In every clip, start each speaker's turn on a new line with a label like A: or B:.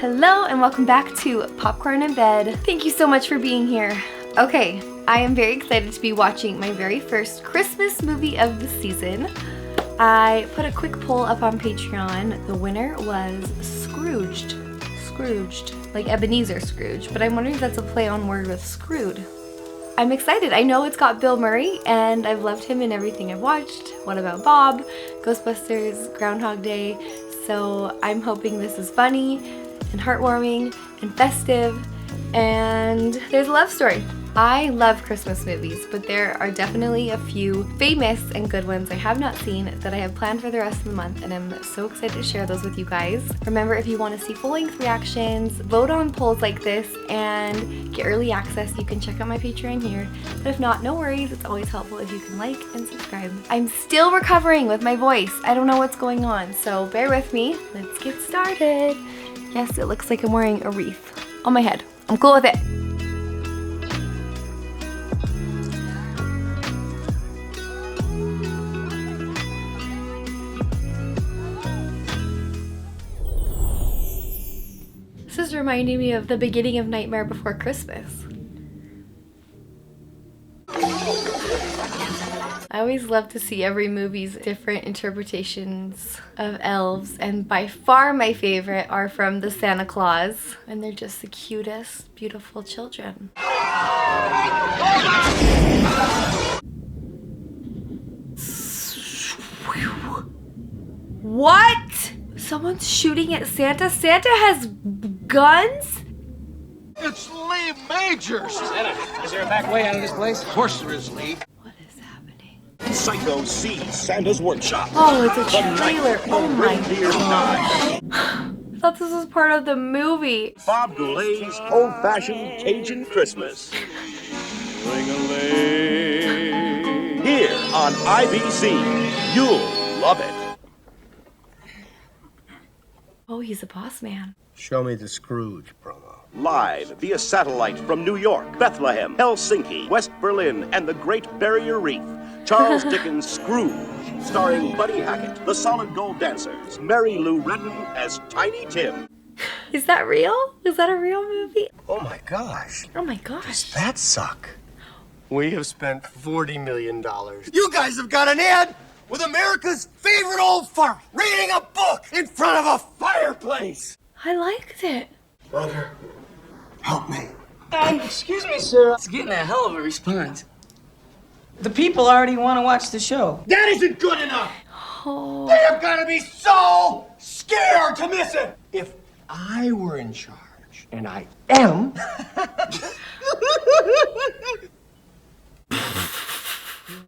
A: Hello and welcome back to Popcorn in Bed. Thank you so much for being here. Okay, I am very excited to be watching my very first Christmas movie of the season. I put a quick poll up on Patreon. The winner was Scrooged. Scrooged, like Ebenezer Scrooge, but I'm wondering if that's a play on word with screwed. I'm excited. I know it's got Bill Murray, and I've loved him in everything I've watched. What About Bob, Ghostbusters, Groundhog Day. So I'm hoping this is funny and heartwarming and festive, and there's a love story. I love Christmas movies, but there are definitely a few famous and good ones I have not seen that I have planned for the rest of the month, and I'm so excited to share those with you guys. Remember, if you want to see full-length reactions, vote on polls like this, and get early access, you can check out my Patreon here. But if not, no worries. It's always helpful if you can like and subscribe. I'm still recovering with my voice. I don't know what's going on, so bear with me. Let's get started. Yes, it looks like I'm wearing a wreath on my head. I'm cool with it. This is reminding me of the beginning of Nightmare Before Christmas. I always love to see every movie's different interpretations of elves, and by far my favorite are from the Santa Claus, and they're just the cutest, beautiful children. What? Someone's shooting at Santa? Santa has guns?
B: It's Lee Majors!
C: Santa, is there a back way out of this place?
B: Of course there is, Lee.
A: What is happening?
B: Psycho sees Santa's workshop.
A: Oh, it's a trailer. Oh my gosh. I thought this was part of the movie.
B: Bob Goulet's old-fashioned Cajun Christmas. Ring-a-ling. Here on IBC, you'll love it.
A: Oh, he's a boss man.
D: Show me the Scrooge promo.
B: Live via satellite from New York, Bethlehem, Helsinki, West Berlin, and the Great Barrier Reef. Charles Dickens' Scrooge, starring Buddy Hackett, the Solid Gold Dancers, Mary Lou Retton as Tiny Tim.
A: Is that real? Is that a real movie?
D: Oh my gosh.
A: Oh my gosh.
D: That suck. We have spent $40 million. You guys have got an ad with America's favorite old fart reading a book in front of a fireplace.
A: I liked it.
D: Brother, help me.
E: Excuse me, sir. It's getting a hell of a response. The people already want to watch the show.
D: That isn't good enough.
A: Oh.
D: They are gonna be so scared to miss it. If I were in charge, and I am,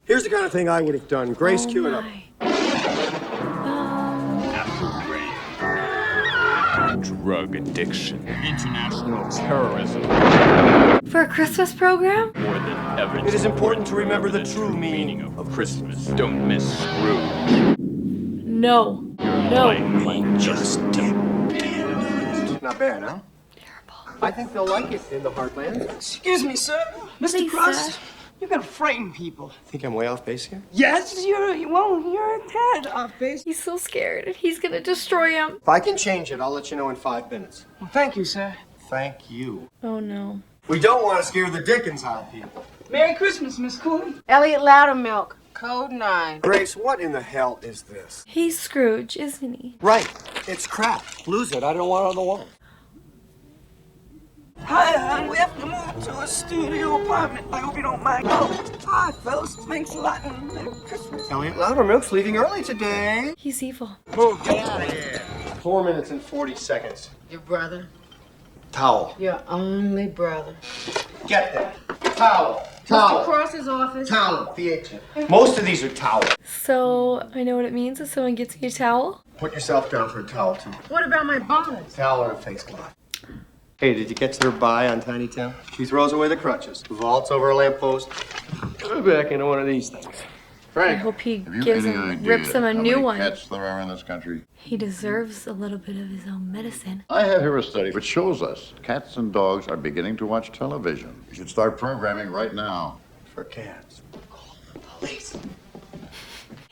D: here's the kind of thing I would have done. Grace, cue it up.
F: Drug addiction, international terrorism.
A: For a Christmas program?
F: More than ever.
D: It is important to remember the true meaning of Christmas.
F: Don't miss Scrooge.
A: No. No.
F: Life just
D: Not bad, huh?
A: Terrible.
D: I think they'll like it in the heartland.
E: Excuse me, sir. Mr.
A: Lisa.
E: Cross, you're gonna frighten people.
D: Think I'm way off base here?
E: Yes, you're a tad off base.
A: He's so scared and he's gonna destroy him.
D: If I can change it, I'll let you know in 5 minutes.
E: Well, thank you, sir.
D: Thank you.
A: Oh no.
D: We don't want to scare the dickens out of people.
E: Merry Christmas, Miss Cooley.
G: Elliot Loudermilk, Code 9.
D: Grace, what in the hell is this?
A: He's Scrooge, isn't he?
D: Right. It's crap. Lose it. I don't want it on the wall.
E: Hi, hon. We have to move to a studio apartment. I hope you don't mind. Oh, hi, fellas. Thanks a lot, and Merry Christmas.
D: Elliot Loudermilk's leaving early today.
A: He's evil.
D: Move, get out of here. 4 minutes and 40 seconds.
G: Your brother,
D: Towel.
G: your only brother.
D: Get there. Towel.
G: Mr.
D: Towel.
G: Cross's office.
D: Towel. VH. Most of these are towels.
A: So, I know what it means if someone gets me a towel.
D: Put yourself down for a towel, too.
G: What about my bonus?
D: Towel or a face cloth. Hey, did you catch their buy on Tiny Tim? She throws away the crutches, vaults over a lamppost, back into one of these things.
A: I
D: Frank,
A: hope he
H: Have you
A: gives
H: any
A: him,
H: idea
A: rips him a
H: how
A: new
H: many
A: one.
H: cats there are in this country?
A: He deserves a little bit of his own medicine.
H: I have here a study which shows us cats and dogs are beginning to watch television. You should start programming right now.
D: for cats. Call the police.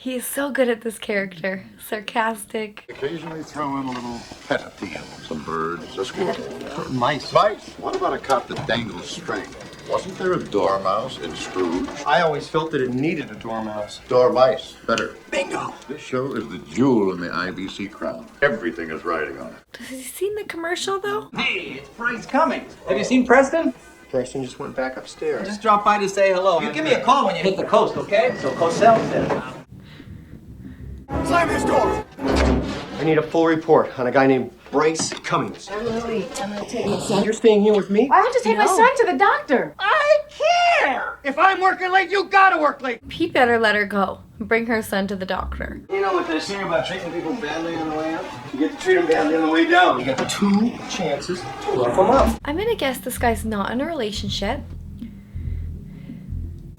A: He is so good at this character. Sarcastic.
H: Occasionally throw in a little pet appeal. Some birds, a squirrel.
D: Mice.
H: Mice. What about a cop that dangles string? Wasn't there a dormouse in Scrooge?
D: I always felt that it needed a dormouse.
H: Dormice. Better.
D: Bingo.
H: This show is the jewel in the IBC crown. Everything is riding on it.
A: Has he seen the commercial though?
C: Hey, it's Price Cummings. Have you seen Preston?
D: Preston just went back upstairs.
C: Just drop by to say hello. You give me a call when you hit the coast, okay? So Cosell's there.
D: Slam this door! I need a full report on a guy named Bryce Cummings.
G: I'm gonna take my son.
D: You're staying here with me?
G: I have to take my son to the doctor.
D: I care! If I'm working late, you gotta work late!
A: He better let her go and bring her son to the doctor.
C: You know what they say about treating people badly on the way up? You get to treat them badly on the way down. You got 2 chances to rough them up.
A: I'm gonna guess this guy's not in a relationship.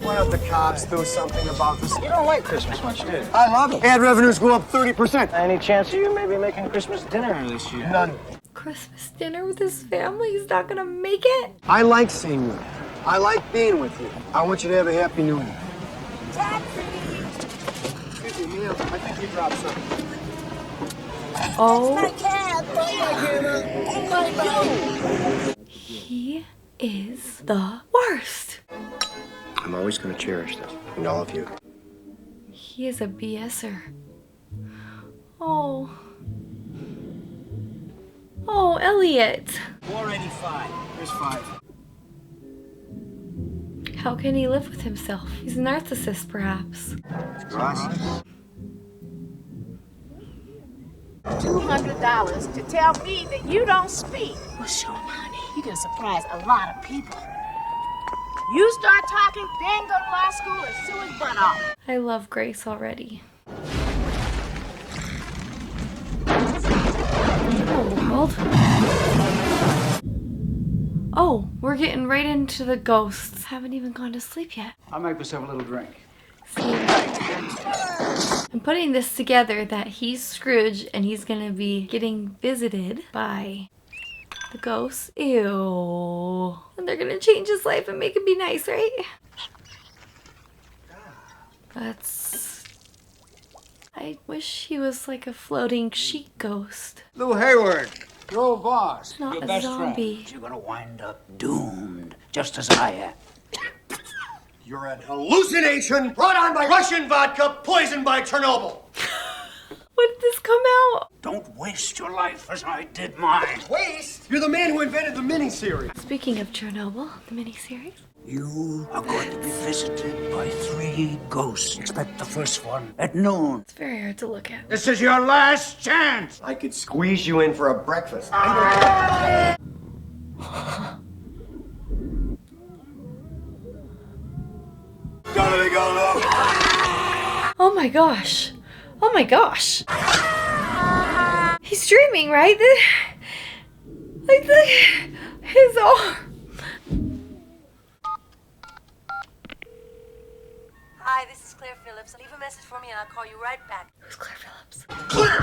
D: Why don't the cops do something about this?
C: You don't like Christmas much, do you?
D: I love it. Ad revenues go up 30%.
C: Any chance of you maybe making Christmas dinner this year?
D: None.
A: Christmas dinner with his family, he's not gonna make it?
D: I like seeing you. I like being with you. I want you to have a happy new year. Excuse me, ma'am. I think you dropped something.
A: Oh. He is the worst.
D: I'm always going to cherish this and all of you.
A: He is a BSer. Oh. Oh, Elliot.
C: 485. Here's 5.
A: How can he live with himself? He's a narcissist, perhaps.
D: Gracias.
G: $200 to tell me that you don't speak. What's your money? You're gonna surprise a lot of people. You start talking, then go to law school and sue his butt off.
A: I love Grace already. Oh, world. Oh, we're getting right into the ghosts. Haven't even gone to sleep yet.
C: I'll make myself a little drink.
A: I'm putting this together that he's Scrooge and he's gonna be getting visited by the ghosts. Ew. And they're gonna change his life and make him be nice, right? I wish he was like a floating sheet ghost.
C: Lou Hayward, your old boss.
A: Not
C: your
A: a
C: best
A: zombie.
C: friend. You're gonna wind up doomed, just as I am.
D: You're an hallucination brought on by Russian vodka poisoned by Chernobyl.
A: When did this come out?
C: Don't waste your life as I did mine.
D: Waste? You're the man who invented the miniseries.
A: Speaking of Chernobyl, the miniseries.
C: You are going to be visited by 3 ghosts. Expect the first one at noon.
A: It's very hard to look at.
C: This is your last chance.
D: I could squeeze you in for a breakfast.
A: Oh my gosh. Oh my gosh. He's streaming, right? His arm.
I: Hi, this is Claire Phillips. Leave a message for me and I'll call you right back.
A: Who's Claire Phillips?
D: Claire!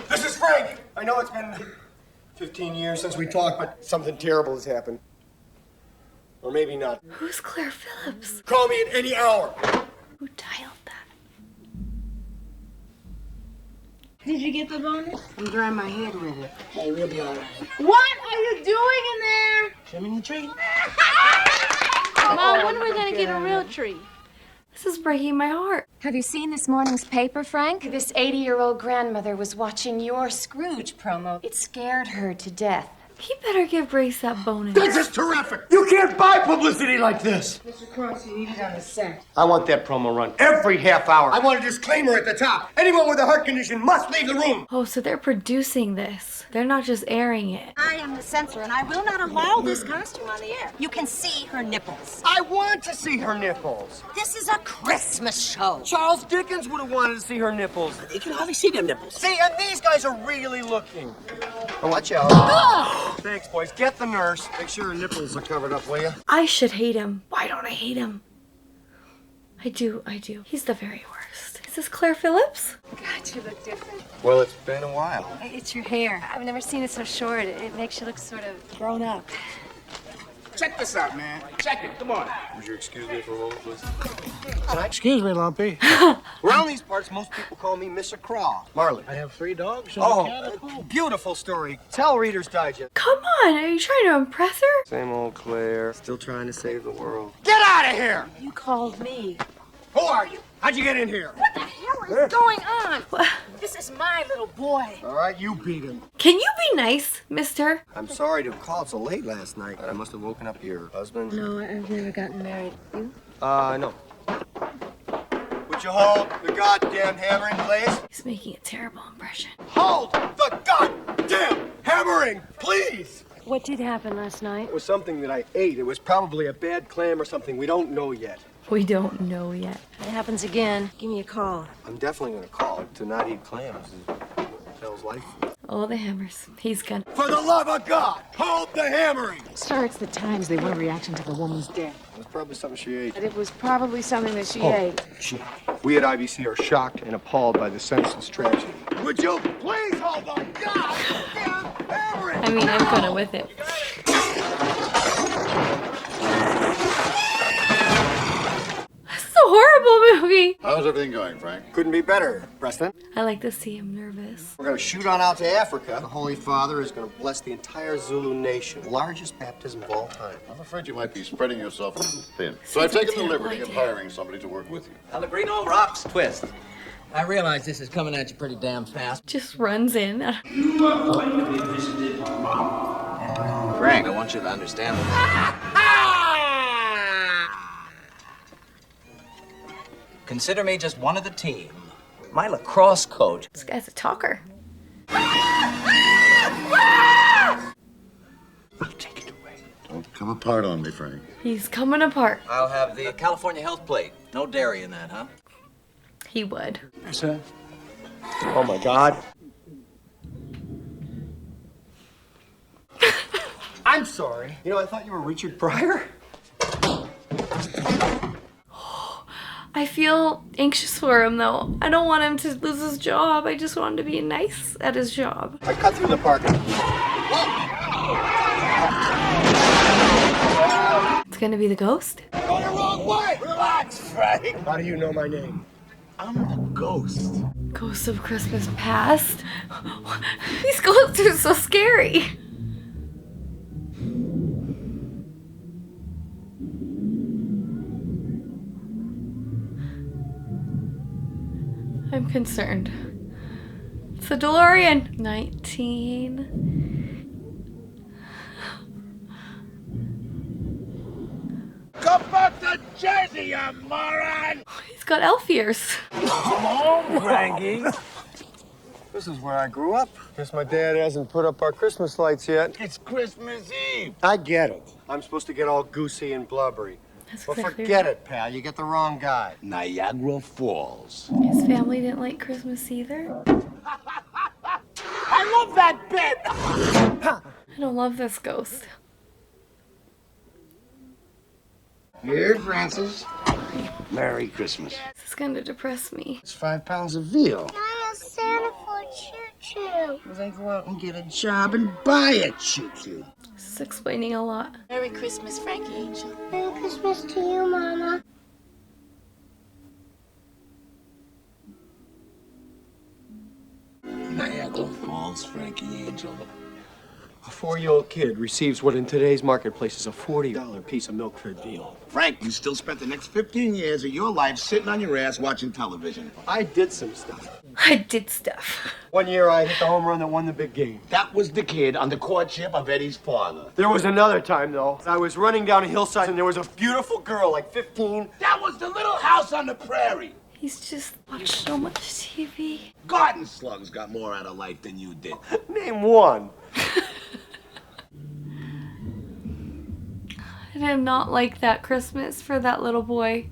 D: This is Frank! I know it's been 15 years since we talked, but something terrible has happened. Or maybe not.
A: Who's Claire Phillips?
D: Call me at any hour.
A: Who dialed that?
G: Did you get the bonus? I'm drying my head with it.
D: Hey, we'll be all right.
G: What are you doing in there?
D: Trimming the tree.
J: Mom, when are we gonna get a real tree?
A: This is breaking my heart.
J: Have you seen this morning's paper, Frank?
I: This 80-year-old grandmother was watching your Scrooge promo. It scared her to death.
A: He better give Grace that bonus.
D: This is terrific! You can't buy publicity like this!
G: Mr. Cross, you need it on the set.
D: I want that promo run every half hour. I want a disclaimer at the top. Anyone with a heart condition must leave the room.
A: Oh, so they're producing this. They're not just airing it.
K: I am the censor, and I will not allow this costume on the air. You can see her nipples.
D: I want to see her nipples.
K: This is a Christmas show.
D: Charles Dickens would have wanted to see her nipples.
C: You can hardly see them nipples.
D: See, and these guys are really looking. Oh, watch out. Thanks, boys. Get the nurse. Make sure her nipples are covered up, will you?
A: I should hate him. Why don't I hate him? I do. He's the very worst. Is this Claire Phillips?
J: God, you look different.
D: Well, it's been a while.
J: It's your hair. I've never seen it so short. It makes you look sort of grown up.
D: check this out, man. Check it. Come on. Would you excuse me for a moment, please?
C: Excuse me, Lumpy.
D: Around these parts, most people call me Mr. Crawl. Marley.
C: I have 3 dogs and a cat.
D: Oh, beautiful story. Tell Reader's Digest.
A: Come on, are you trying to impress her?
D: Same old Claire. Still trying to save the world. Get out of here!
G: You called me.
D: Who are you? How'd you get in here?
G: What the hell is going on? This is my little boy.
D: All right, you beat him.
A: Can you be nice, mister?
D: I'm sorry to have called so late last night. I must have woken up your husband.
G: No, I've never gotten married. You?
D: No. Would you hold the goddamn hammering, please?
A: He's making a terrible impression.
D: Hold the goddamn hammering, please!
G: What did happen last night?
D: It was something that I ate. It was probably a bad clam or something. We don't know yet.
A: We don't know yet.
G: If it happens again, give me a call.
D: I'm definitely going to call. To not eat clams is Bell's life.
A: Oh, the hammers. He's gonna.
D: For the love of God, hold the hammering!
G: Sir, it's the Times. They want a reaction to the woman's death.
D: It was probably something she ate.
G: But it was probably something that she ate.
D: We at IBC are shocked and appalled by the senseless tragedy. Would you please hold the goddamn hammering?
A: I mean, I'm gonna with it. It's a horrible movie.
H: How's everything going, Frank?
D: Couldn't be better, Preston.
A: I like to see him nervous.
D: We're going to shoot on out to Africa. The Holy Father is going to bless the entire Zulu nation. Largest baptism of all time.
H: I'm afraid you might be spreading yourself thin. So I've taken the liberty of hiring somebody to work with you.
L: Pellegrino rocks twist. I realize this is coming at you pretty damn fast.
A: Just runs in.
L: You are going to be visited by Mom. Frank, I want you to understand Consider me just one of the team. My lacrosse coach.
A: This guy's a talker.
H: Don't come apart on me, Frank.
A: He's coming apart.
L: I'll have the California health plate. No dairy in that, huh?
A: He would.
D: Yes, sir. Oh, my God. I'm sorry. You know, I thought you were Richard Pryor.
A: I feel anxious for him, though. I don't want him to lose his job. I just want him to be nice at his job.
D: I cut through the parking.
A: It's gonna be the ghost?
D: Going the wrong way! Relax, Frank! How do you know my name? I'm a ghost.
A: Ghost of Christmas Past? These ghosts are so scary. I'm concerned. It's a DeLorean. 19.
D: Come back to Jersey, you moron!
A: He's got elf ears.
D: Come on, Frankie. This is where I grew up. Guess my dad hasn't put up our Christmas lights yet. It's Christmas Eve. I get it. I'm supposed to get all goosey and blubbery. Well, forget it, pal. You get the wrong guy.
F: Niagara Falls.
A: His family didn't like Christmas either.
D: I love that bit!
A: I don't love this ghost.
C: Here, Francis. Merry Christmas.
A: This is gonna depress me.
C: It's 5 pounds of veal.
J: I asked Santa for a choo-choo.
C: Well, then go out and get a job and buy a choo-choo.
A: This is explaining a lot.
G: Merry Christmas, Frankie Angel.
J: Merry Christmas to you, Mama.
C: Niagara Falls, Frankie Angel.
D: A 4-year-old kid receives what in today's marketplace is a $40 piece of milk-fed veal.
C: Frank, you still spent the next 15 years of your life sitting on your ass watching television.
D: I did some stuff.
A: I did stuff.
D: One year I hit the home run that won the big game.
C: That was the kid on the courtship of Eddie's father.
D: There was another time, though. I was running down a hillside and there was a beautiful girl, like 15.
C: That was the little house on the prairie.
A: He's just watched so much TV.
C: Garden slugs got more out of life than you did.
D: Name one.
A: I did not like that Christmas for that little boy.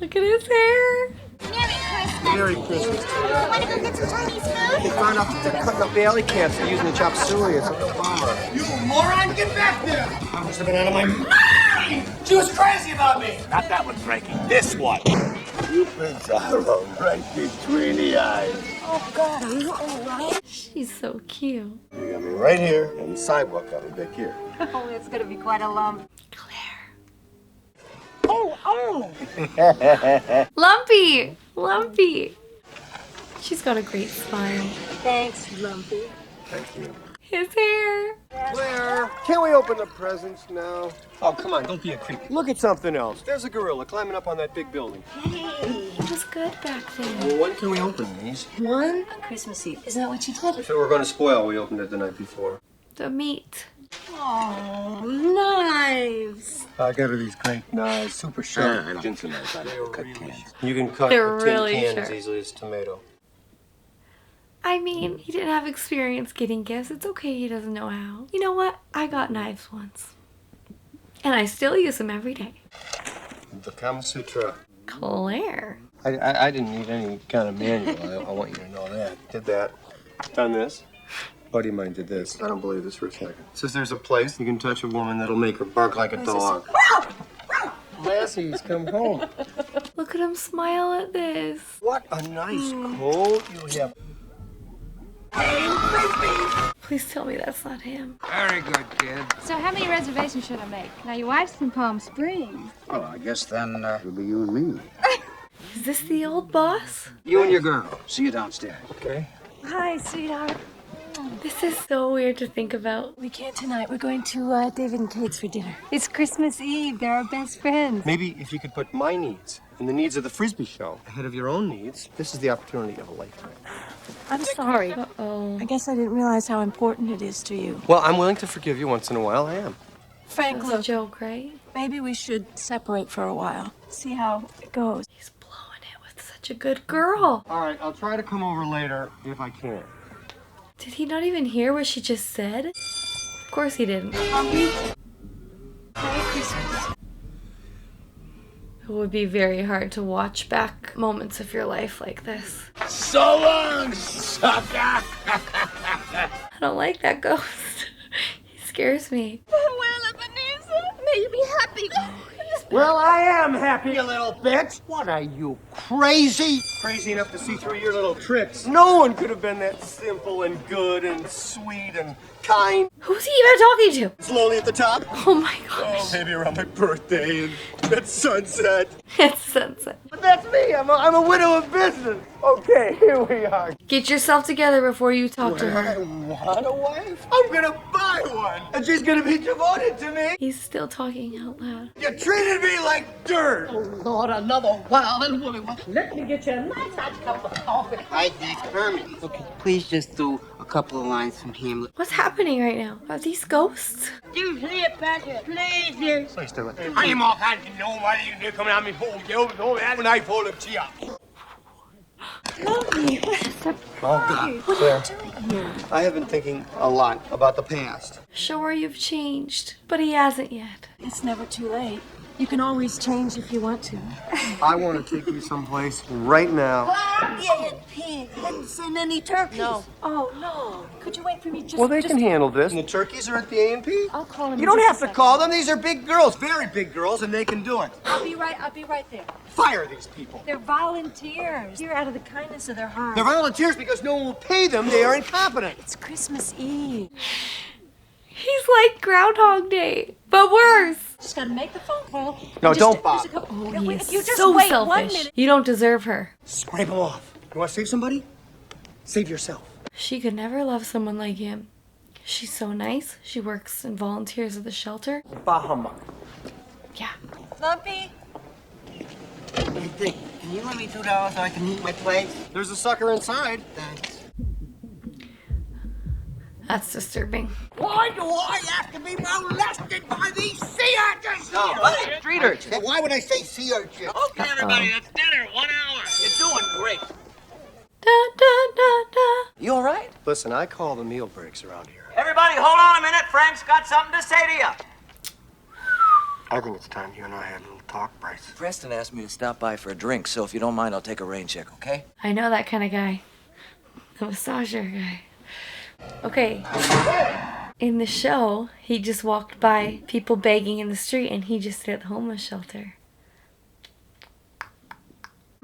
A: Look at his hair.
J: Merry Christmas.
D: Merry Christmas.
J: Want to go get some Chinese food?
D: They found out that they're cutting up the alley cats. They're using the chop suey. It's a real bummer.
C: You moron, get back there! I must have been out of my mind! She was crazy about me! Not that one, Frankie. This one.
D: Cupid's arrow right between the eyes.
G: Oh, God, are you all right?
A: She's so cute.
D: You got me right here, and the sidewalk got me back here.
K: Oh, it's gonna be quite a lump.
G: Oh!
A: Lumpy! Lumpy! She's got a great smile.
G: Thanks, Lumpy.
D: Thank you.
A: His hair.
D: Claire, can't we open the presents now? Oh, come on, don't be a creep. Look at something else. There's a gorilla climbing up on that big building.
A: Hey, it was good back then.
D: Well, when can we open these?
G: One on Christmas Eve. Isn't that what you did?
D: If it were going to spoil, we opened it the night before.
A: The meat.
G: Oh, knives.
D: I got her these great knives, super sharp.
F: Ginseng knives, I don't cut cans.
D: You can cut
A: They're
D: a tin
A: really
D: can
A: sharp.
D: as easily as tomato.
A: I mean, he didn't have experience getting gifts. It's okay he doesn't know how. You know what? I got knives once. And I still use them every day.
D: The Kama Sutra.
A: Claire.
D: I didn't need any kind of manual. I want you to know that. Did that. Done this. Buddy of mine did this. I don't believe this for a second. It says there's a place you can touch a woman that'll make her bark like a dog. Lassie's come home.
A: Look at him smile at this.
D: What a nice coat you have.
A: Please tell me that's not him.
F: Very good, kid.
M: So how many reservations should I make? Now, your wife's in Palm Springs.
F: Well, I guess then it'll be you and me.
A: Is this the old boss?
F: You and your girl. See you downstairs.
D: Okay.
G: Hi, sweetheart.
A: This is so weird to think about.
G: We can't tonight. We're going to David and Kate's for dinner.
M: It's Christmas Eve. They're our best friends.
D: Maybe if you could put my needs and the needs of the Frisbee show ahead of your own needs, this is the opportunity of a lifetime.
G: I'm sorry.
A: Uh-oh.
G: I guess I didn't realize how important it is to you.
D: Well, I'm willing to forgive you once in a while. I am.
G: Frank,
A: That's a
G: look,
A: joke, right?
G: maybe we should separate for a while. See how it goes.
A: He's blowing it with such a good girl.
D: All right, I'll try to come over later if I can.
A: Did he not even hear what she just said? Of course he didn't.
G: Merry Christmas.
A: It would be very hard to watch back moments of your life like this.
F: So long, sucker!
A: I don't like that ghost. He scares me.
J: Well, Ebenezer, may you be happy.
D: Well, I am happy, you little bitch. What are you, crazy? Crazy enough to see through your little tricks. No one could have been that simple and good and sweet and kind.
A: Who's he even talking to?
D: It's lonely at the top.
A: Oh my
D: Oh,
A: gosh.
D: maybe around my birthday and at sunset.
A: It's sunset.
D: But that's me. I'm a widow of business. Okay, here we are.
A: Get yourself together before you talk to
D: I
A: her.
D: want a wife. I'm gonna buy one, and she's gonna be devoted to me.
A: He's still talking out loud.
D: You treated me like dirt.
K: Oh, Lord, another wild and woolly one. Let me get you a nice hot cup of coffee.
L: Hi, Dick. Herman. Okay, please just do a couple of lines from Hamlet.
A: What's happening right now? Are these ghosts?
J: You hear, Patrick? Please, dear.
D: Please do it.
C: I am all kinds of nobody. They're coming on me home. Get over that and I fold up to you.
D: Oh, God. Claire, I have been thinking a lot about the past.
A: Sure, you've changed, but he hasn't yet.
G: It's never too late. You can always change if you want to.
D: I want to take you someplace right now.
K: Yeah, pig. Hadn't seen any turkeys.
G: No. Oh, no. Could you wait for me just...
D: Well, they can handle this. And the turkeys are at the A&P.
G: I'll call him.
D: You don't have to call them. These are big girls. Very big girls, and they can do it.
G: I'll be right there.
D: Fire these people.
G: They're volunteers. Here out of the kindness of their heart.
D: They're volunteers because no one will pay them. They are incompetent.
G: It's Christmas Eve.
A: He's like Groundhog Day, but worse.
G: Just gotta make the phone call.
D: No,
G: Just-
D: don't Bob.
G: just go-
A: Oh,
G: Yeah,
A: he
G: wait,
A: is
G: if you just
A: so
G: wait
A: selfish.
G: 1 minute.
A: You don't deserve her.
D: Scrape them off. You want to save somebody? Save yourself.
A: She could never love someone like him. She's so nice. She works and volunteers at the shelter.
D: Bah humbug.
A: Yeah.
K: Lumpy?
L: Hey, Dick, can you lend me $2 so I can heat my place?
D: There's a sucker inside.
L: Thanks.
A: That's disturbing.
E: Why do I have to be molested by these sea urchins?
L: No, hey, street urchin. Why would I say sea urchin?
E: Okay, everybody, that's dinner. 1 hour. You're doing great.
A: Da, da, da, da.
L: You all right?
D: Listen, I call the meal breaks around here.
E: Everybody, hold on a minute. Frank's got something to say to you.
D: I think it's time you and I had a little talk, Bryce.
N: Preston asked me to stop by for a drink, so if you don't mind, I'll take a rain check, okay?
A: I know that kind of guy. The massager guy. Okay. In the show, he just walked by people begging in the street and he just stayed at the homeless shelter.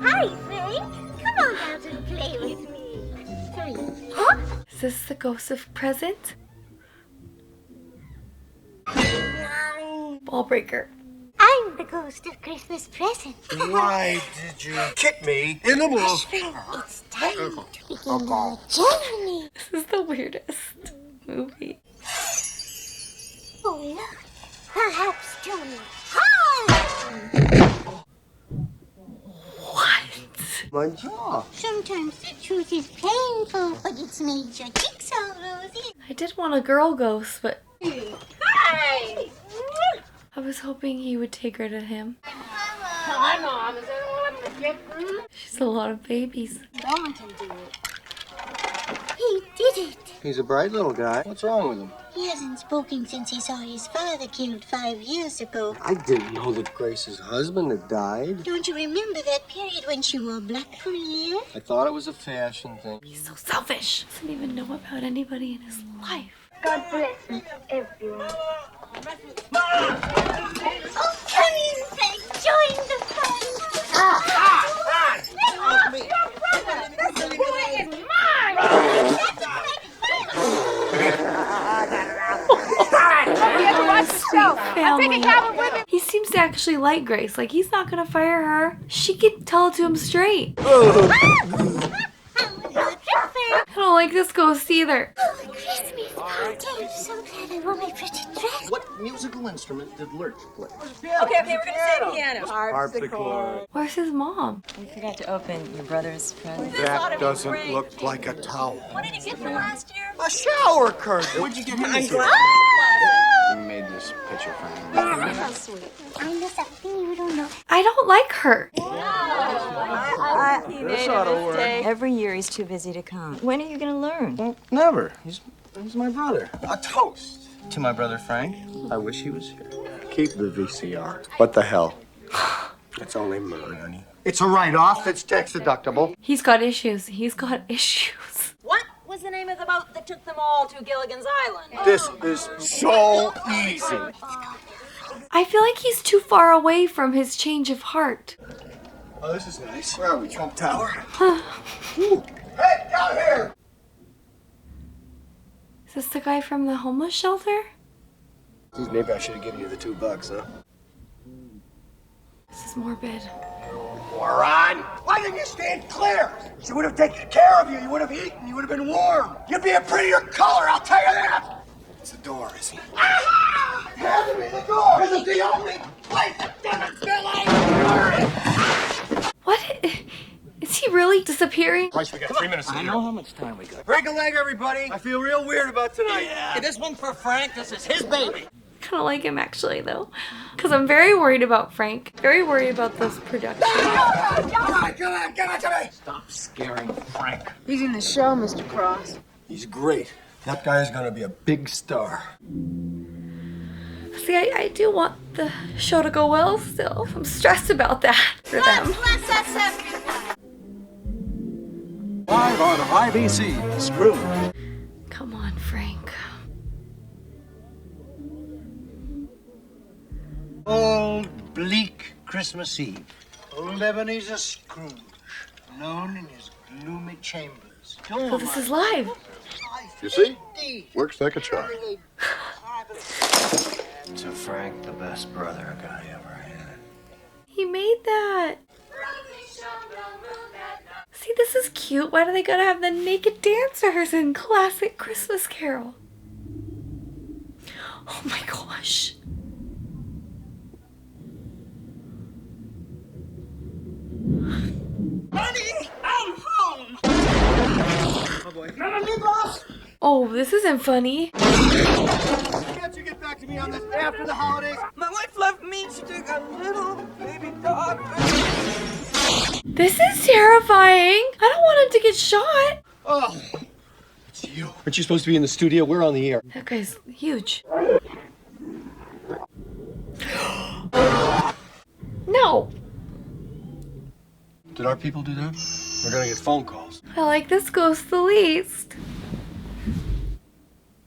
J: Hi, Frank. Come on out and play with me. Frank. Huh?
A: Is this the ghost of present? Ball breaker.
J: I'm the ghost of Christmas present.
D: Why did you kick me in the balls?
J: It's time to begin the journey.
A: This is the weirdest movie.
J: Oh, look. Perhaps Tony. Hi!
A: What?
D: My jaw.
J: Sometimes the truth is painful, but it's made your jigsaw, Rosie.
A: I did want a girl ghost, but
J: Hi!
A: I was hoping he would take her to him.
J: Hi, Mom. Is everyone having a good food?
A: She's a lot of babies.
J: No one can do it. He did it.
D: He's a bright little guy. What's wrong with him?
J: He hasn't spoken since he saw his father killed 5 years ago.
D: I didn't know that Grace's husband had died.
J: Don't you remember that period when she wore black for a year?
D: I thought it was a fashion thing.
A: He's so selfish. Doesn't even know about anybody in his life.
J: God bless everyone. Oh, come in, Frank. Join the fun.
A: He seems to actually like Grace. Like, he's not gonna fire her. She can tell it to him straight. I don't like this ghost either.
J: Christmas party. I'm so glad I wore my pretty dress.
C: What musical instrument did Lurch play?
K: Okay, we're gonna say piano.
D: Harpsichord.
A: Where's his mom?
O: We forgot to open your brother's present.
D: That doesn't look like a towel.
K: What did you get from last year?
D: A shower curtain. Where'd you get this?
F: We made this picture for him.
J: How sweet. I know something you don't know.
A: I don't like her.
O: This ought to work. Every year he's too busy to come. When are you gonna learn?
C: Well, never. He's my brother. A toast to my brother Frank. I wish he was here.
D: Keep the VCR. What the hell? It's only money, honey. It's a write-off. It's tax deductible.
A: He's got issues. He's got issues.
K: What was the name of the boat that took them all to Gilligan's Island?
D: This is so easy.
A: I feel like he's too far away from his change of heart.
D: Oh, this is nice. Where are we, Trump Tower? Hey, down here!
A: Is this the guy from the homeless shelter?
D: Geez, maybe I should have given you the $2, huh?
A: This is morbid.
D: Moron! Why didn't you stand clear? She would have taken care of you. You would have eaten. You would have been warm. You'd be a prettier color, I'll tell you that. It's the door, isn't it? Ah! It had to be the door. This is the only place that doesn't feel like
A: What? Is he really disappearing?
D: Christ, we got 3 minutes.
F: I know how much time we got.
D: Break a leg, everybody. I feel real weird about tonight.
F: Yeah, this one's for Frank. This is his baby.
A: Kind of like him actually though, because I'm very worried about Frank. Very worried about this production.
D: Come on, to me.
F: Stop scaring Frank.
M: He's in the show, Mr. Cross.
D: He's great. That guy is gonna be a big star.
A: See, I do want the show to go well still. I'm stressed about that for them.
K: Bless us, everyone.
C: Live on IBC, Scrooged.
A: Come on, Frank.
P: Old bleak Christmas Eve. Old Ebenezer Scrooge, known in his gloomy chambers.
A: So this is live.
H: You see? Works like a charm.
C: To Frank, the best brother a guy ever had.
A: He made that. See, this is cute. Why do they gotta have the naked dancers in classic Christmas Carol? Oh my gosh.
E: Honey, I'm home.
D: Oh boy.
A: Oh, this isn't funny.
D: Can't you get back to me on this after the holidays?
E: My wife left me. She took a little baby dog.
A: This is terrifying. I don't want him to get shot.
D: Oh, it's you. Aren't you supposed to be in the studio? We're on the air.
A: That guy's huge. No.
D: Did our people do that? We're gonna get phone calls.
A: I like this ghost the least.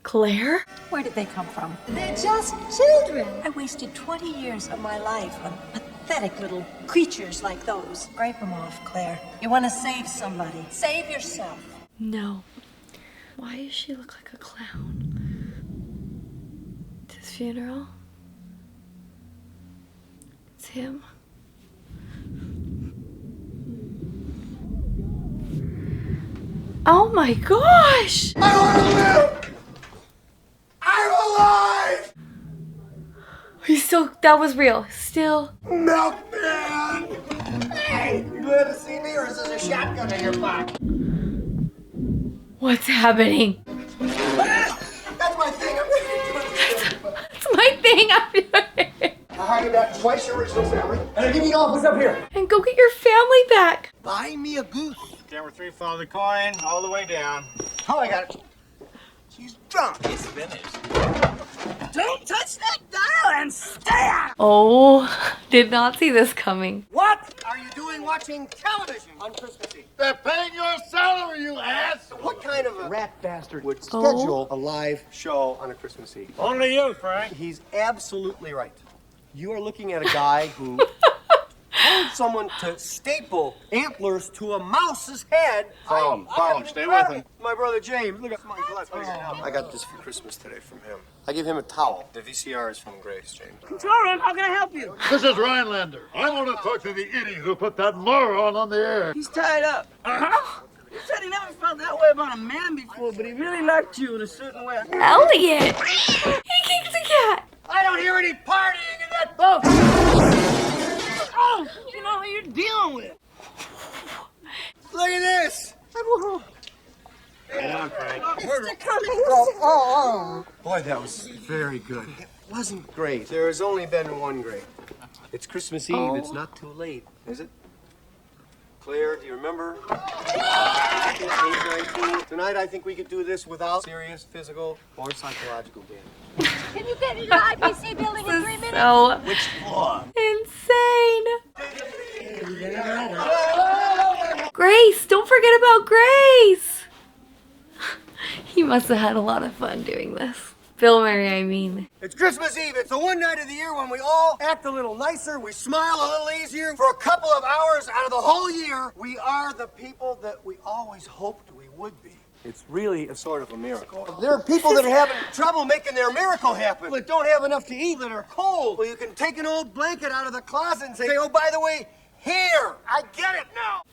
A: Claire?
K: Where did they come from? They're just children. I wasted 20 years of my life on pathetic pathetic little creatures like those. Scrape them off, Claire. You want to save somebody. Save yourself.
A: No. Why does she look like a clown? It's his funeral. It's him. Oh my gosh!
D: I want to live! I'm alive!
A: He's still, that was real. Still.
D: Milkman! Hey, you glad to see me or is this a shotgun in your pocket?
A: What's happening?
D: That's my thing, I'm doing.
A: That's my thing, I'm doing.
D: I'll hire you back twice your original salary, and I'll give you an office up here.
A: And go get your family back.
D: Buy me a goose. Camera 3, follow the coin all the way down. Oh, I got it. She's drunk. It's finished.
E: Don't touch that dial and stand!
A: Oh, did not see this coming.
D: What are you doing watching television on Christmas Eve? They're paying your salary, you ass! What kind of a rat bastard would schedule a live show on a Christmas Eve? Only you, Frank. He's absolutely right. You are looking at a guy who told someone to staple antlers to a mouse's head. Follow him, stay with him. My brother James, look at my left. I got this for Christmas today from him. I give him a towel. The VCR is from Grace, James.
E: Control room, how can I help you?
H: This is Rhinelander. I want to talk to the idiot who put that moron on the air.
E: He's tied up. Uh-huh. He said he never felt that way about a man before, but he really liked you in a certain way.
A: Elliot! He kicked the cat.
D: I don't hear any partying in that boat.
E: Oh, you know who you're dealing with.
D: Look at this. Come on, Frank.
E: Mr. Cummings.
D: Boy, that was very good. It wasn't great. There has only been one great. It's Christmas Eve. It's not too late, is it? Claire, do you remember? Tonight, I think we could do this without serious physical or psychological damage.
G: Can you get to your IPC building in 3 minutes?
A: So
D: Which floor?
A: insane. Grace, don't forget about Grace. He must have had a lot of fun doing this. Bill Murray, I mean.
D: It's Christmas Eve. It's the one night of the year when we all act a little nicer, we smile a little easier. For a couple of hours out of the whole year, we are the people that we always hoped we would be. It's really a sort of a miracle. There are people that are having trouble making their miracle happen, that don't have enough to eat, that are cold. Well, you can take an old blanket out of the closet and say, oh, by the way, here, I get it now.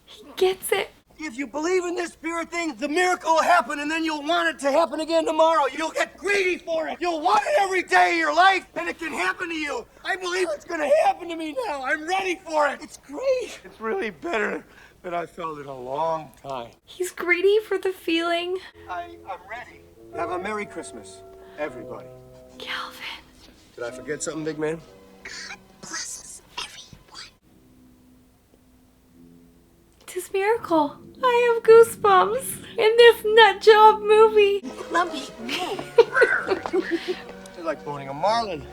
A: He gets it.
D: If you believe in this spirit thing, the miracle will happen, and then you'll want it to happen again tomorrow. You'll get greedy for it. You'll want it every day of your life, and it can happen to you. I believe it's going to happen to me now. I'm ready for it. It's great. It's really better than I felt in a long time.
A: He's greedy for the feeling.
D: I'm ready. Have a Merry Christmas, everybody.
A: Calvin.
D: Did I forget something, big man?
A: It's his miracle. I have goosebumps in this nut job movie.
D: It's like boning a marlin.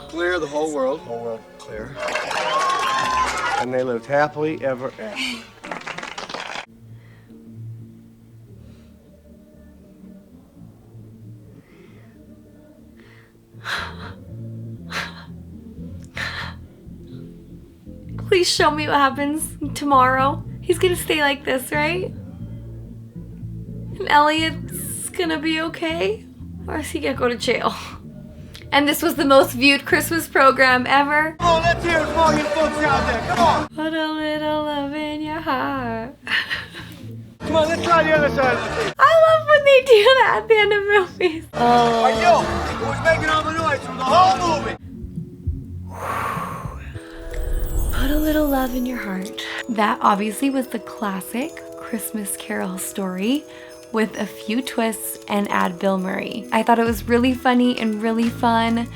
D: Clear the whole world. Whole world clear. And they lived happily ever after.
A: Please show me what happens tomorrow. He's gonna stay like this, right? And Elliot's gonna be okay? Or is he gonna go to jail? And this was the most viewed Christmas program ever.
D: Come on, let's hear it for all you folks out there. Come on.
A: Put a little love in your heart.
D: Come on, let's try the other side of the thing.
A: I love when they do that at the end of movies.
D: Are you? Who's making all the noise from the whole movie?
A: Put a little love in your heart. That obviously was the classic Christmas Carol story with a few twists and add Bill Murray. I thought it was really funny and really fun,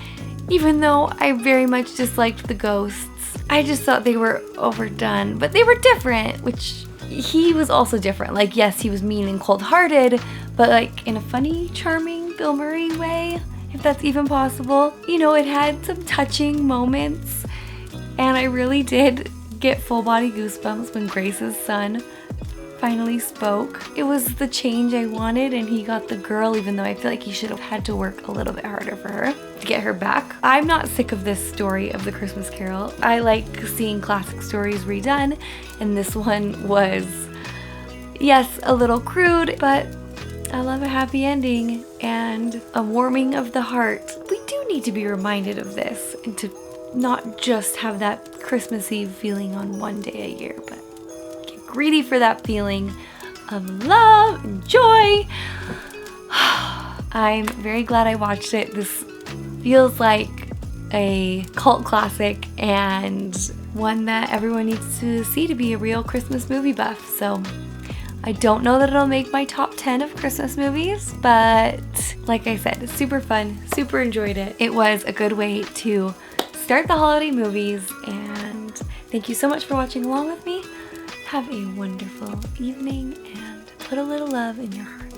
A: even though I very much disliked the ghosts. I just thought they were overdone, but they were different, which he was also different. Like, yes, he was mean and cold-hearted, but like in a funny, charming Bill Murray way, if that's even possible. You know, it had some touching moments. And I really did get full body goosebumps when Grace's son finally spoke. It was the change I wanted, and he got the girl, even though I feel like he should have had to work a little bit harder for her to get her back. I'm not sick of this story of the Christmas Carol. I like seeing classic stories redone, and this one was, yes, a little crude, but I love a happy ending and a warming of the heart. We do need to be reminded of this and to not just have that Christmas Eve feeling on one day a year, but get greedy for that feeling of love and joy. I'm very glad I watched it. This feels like a cult classic and one that everyone needs to see to be a real Christmas movie buff. So I don't know that it'll make my top 10 of Christmas movies, but like I said, it's super fun, super enjoyed it. It was a good way to start the holiday movies, and thank you so much for watching along with me. Have a wonderful evening and put a little love in your heart.